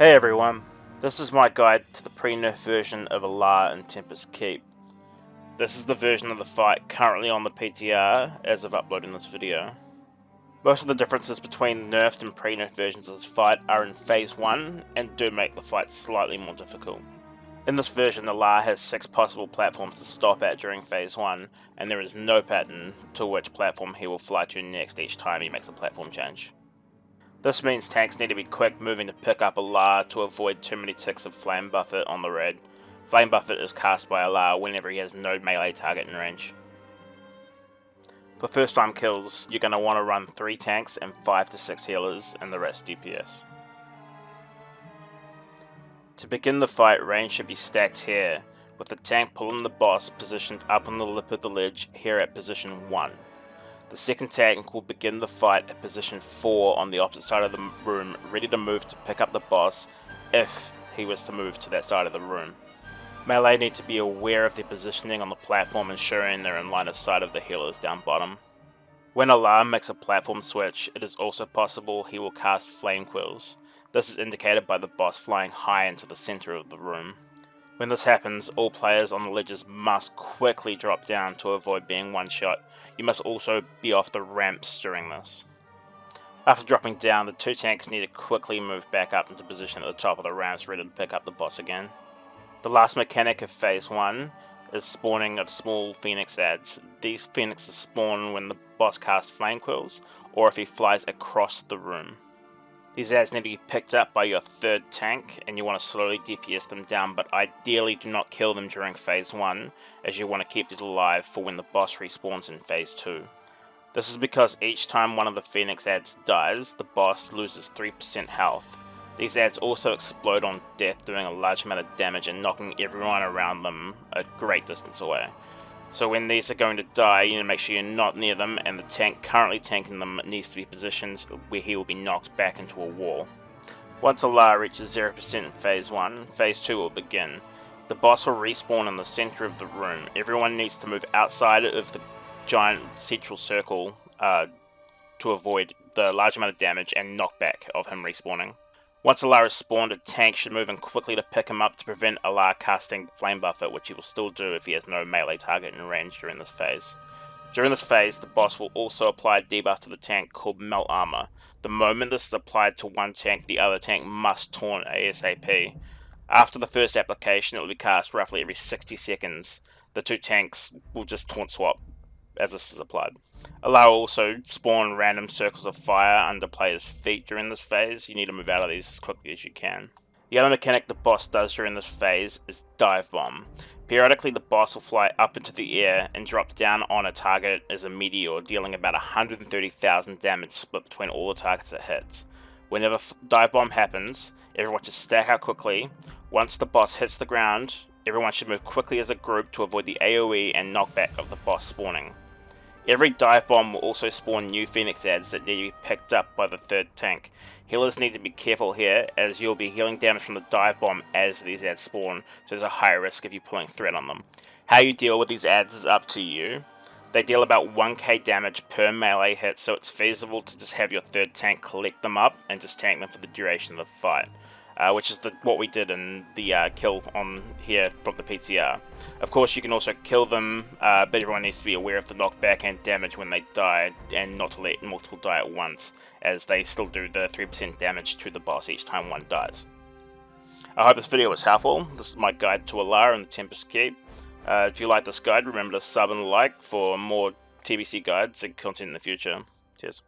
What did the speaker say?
Hey everyone, this is my guide to the pre-nerf version of Alar in Tempest Keep. This is the version of the fight currently on the PTR as of uploading this video. Most of the differences between nerfed and pre-nerf versions of this fight are in Phase 1 and do make the fight slightly more difficult. In this version, Alar has 6 possible platforms to stop at during Phase 1, and there is no pattern to which platform he will fly to next each time he makes a platform change. This means tanks need to be quick moving to pick up Alar to avoid too many ticks of Flame Buffet on the red. Flame Buffet is cast by Alar whenever he has no melee target in range. For first time kills, you're going to want to run 3 tanks and 5 to 6 healers and the rest DPS. To begin the fight, range should be stacked here, with the tank pulling the boss positioned up on the lip of the ledge here at position 1. The second tank will begin the fight at position 4 on the opposite side of the room, ready to move to pick up the boss if he was to move to that side of the room. Melee need to be aware of their positioning on the platform, ensuring they're in line of sight of the healers down bottom. When Alar makes a platform switch, it is also possible he will cast Flame Quills. This is indicated by the boss flying high into the center of the room. When this happens, all players on the ledges must quickly drop down to avoid being one-shot. You must also be off the ramps during this. After dropping down, the 2 tanks need to quickly move back up into position at the top of the ramps ready to pick up the boss again. The last mechanic of Phase 1 is spawning of small Phoenix adds. These Phoenixes spawn when the boss casts Flame Quills or if he flies across the room. These adds need to be picked up by your 3rd tank, and you want to slowly DPS them down, but ideally do not kill them during Phase 1, as you want to keep these alive for when the boss respawns in Phase 2. This is because each time one of the Phoenix adds dies, the boss loses 3% health. These adds also explode on death, doing a large amount of damage and knocking everyone around them a great distance away. So when these are going to die, you need to make sure you're not near them, and the tank currently tanking them needs to be positioned where he will be knocked back into a wall. Once Alar reaches 0% in Phase 1, Phase 2 will begin. The boss will respawn in the center of the room. Everyone needs to move outside of the giant central circle to avoid the large amount of damage and knockback of him respawning. Once Alar is spawned, a tank should move in quickly to pick him up to prevent Alar casting Flame Buffet, which he will still do if he has no melee target in range during this phase. During this phase, the boss will also apply a debuff to the tank called Melt Armor. The moment this is applied to one tank, the other tank must taunt ASAP. After the first application, it will be cast roughly every 60 seconds. The 2 tanks will just taunt swap as this is applied. Alar will also spawn random circles of fire under players' feet during this phase. You need to move out of these as quickly as you can. The other mechanic the boss does during this phase is Dive Bomb. Periodically the boss will fly up into the air and drop down on a target as a meteor, dealing about 130,000 damage split between all the targets it hits. Whenever Dive Bomb happens, everyone should stack out quickly. Once the boss hits the ground, everyone should move quickly as a group to avoid the AoE and knockback of the boss spawning. Every dive bomb will also spawn new Phoenix adds that need to be picked up by the 3rd tank. Healers need to be careful here, as you'll be healing damage from the dive bomb as these adds spawn, so there's a higher risk of you pulling threat on them. How you deal with these adds is up to you. They deal about 1k damage per melee hit, so it's feasible to just have your 3rd tank collect them up and just tank them for the duration of the fight. Which is what we did in the kill on here from the PTR. Of course, you can also kill them, but everyone needs to be aware of the knockback and damage when they die, and not to let multiple die at once, as they still do the 3% damage to the boss each time one dies. I hope this video was helpful. This is my guide to Alar in the Tempest Keep. If you like this guide, remember to sub and like for more TBC guides and content in the future. Cheers.